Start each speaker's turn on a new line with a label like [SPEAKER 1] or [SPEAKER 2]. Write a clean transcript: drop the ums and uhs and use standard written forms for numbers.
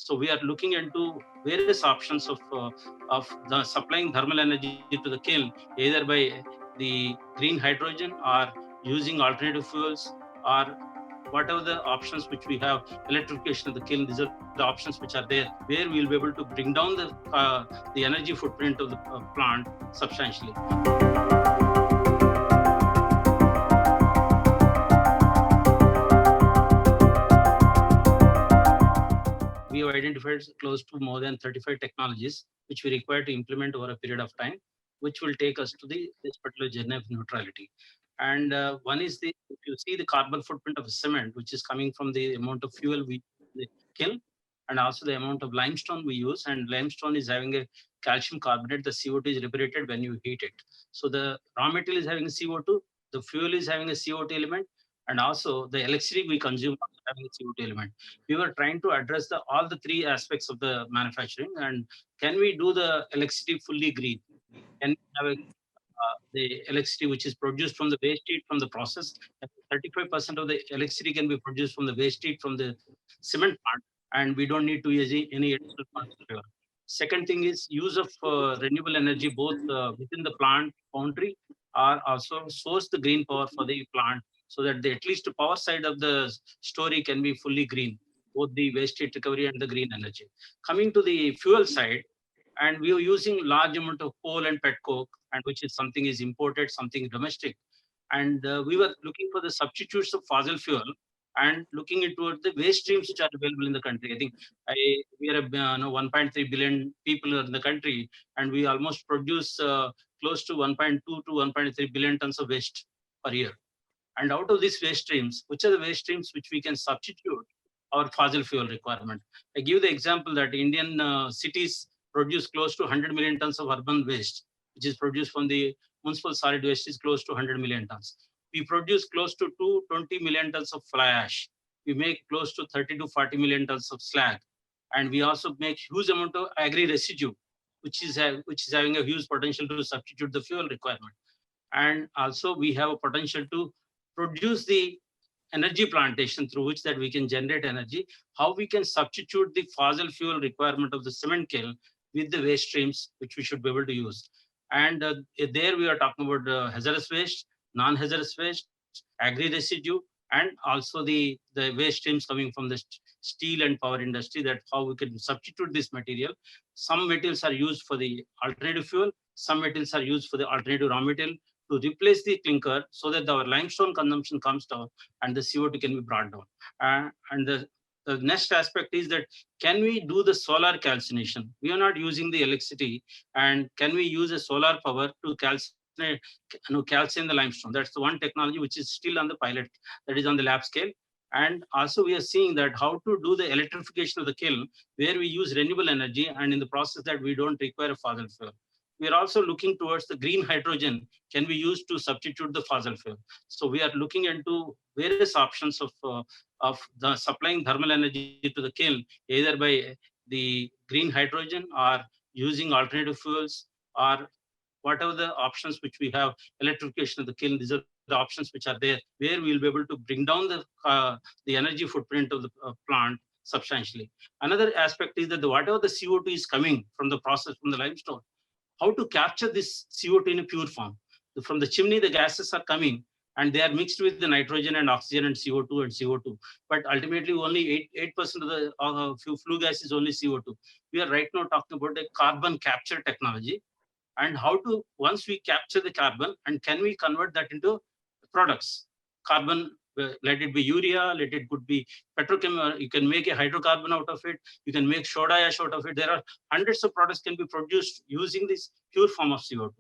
[SPEAKER 1] So we are looking into various options of the supplying thermal energy to the kiln, either by the green hydrogen or using alternative fuels or whatever the options which we have, electrification of the kiln. These are the options which are there, where we'll be able to bring down the energy footprint of the plant substantially. We have identified close to more than 35 technologies which we require to implement over a period of time, which will take us to this particular journey of neutrality. And one is if you see the carbon footprint of cement, which is coming from the amount of fuel we kill, and also the amount of limestone we use. And limestone is having a calcium carbonate. The CO2 is liberated when you heat it. So the raw material is having a CO2, the fuel is having a CO2 element, and also the electricity we consume is having a CO2 element. We were trying to address all the three aspects of the manufacturing. And can we do the electricity fully green? Can we have the electricity which is produced from the waste heat from the process? 35% of the electricity can be produced from the waste heat from the cement plant, and we don't need to use any additional power. Second thing is use of renewable energy, both within the plant boundary, or also source the green power for the plant, so that at least the power side of the story can be fully green, both the waste heat recovery and the green energy. Coming to the fuel side, and we are using large amount of coal and petcoke, and which is something is imported, something domestic. And we were looking for the substitutes of fossil fuel and looking into the waste streams which are available in the country. I think we are 1.3 billion people in the country, and we almost produce close to 1.2 to 1.3 billion tons of waste per year. And out of these waste streams, which are the waste streams which we can substitute our fossil fuel requirement? I give the example that Indian cities produce close to 100 million tons of urban waste, which is produced from the municipal solid waste is close to 100 million tons. We produce close to 220 million tons of fly ash. We make close to 30 to 40 million tons of slag. And we also make huge amount of agri residue, which is having a huge potential to substitute the fuel requirement. And also we have a potential to produce the energy plantation through which that we can generate energy. How we can substitute the fossil fuel requirement of the cement kiln with the waste streams which we should be able to use. And there we are talking about hazardous waste, non-hazardous waste, agri residue, and also the waste streams coming from the steel and power industry, that how we can substitute this material. Some materials are used for the alternative fuel, some materials are used for the alternative raw material to replace the clinker, so that our limestone consumption comes down and the CO2 can be brought down. And the next aspect is that, can we do the solar calcination? We are not using the electricity, and can we use a solar power to calcine the limestone? That's the one technology which is still on the pilot, that is on the lab scale. And also we are seeing that how to do the electrification of the kiln, where we use renewable energy, and in the process that we don't require a fossil fuel. We are also looking towards the green hydrogen can be used to substitute the fossil fuel. So we are looking into various options of the supplying thermal energy to the kiln, either by the green hydrogen or using alternative fuels, or whatever the options which we have, electrification of the kiln. These are the options which are there, where we'll be able to bring down the energy footprint of the plant substantially. Another aspect is that whatever the CO2 is coming from the process, from the limestone, how to capture this CO2 in a pure form. From the chimney, the gases are coming, and they are mixed with the nitrogen and oxygen and CO2 and CO2. But ultimately, only 8% of the flue gas is only CO2. We are right now talking about a carbon capture technology, and how to, once we capture the carbon, and can we convert that into products? Carbon, let it be urea, let it could be petrochemical. You can make a hydrocarbon out of it. You can make soda ash out of it. There are hundreds of products can be produced using this pure form of CO2.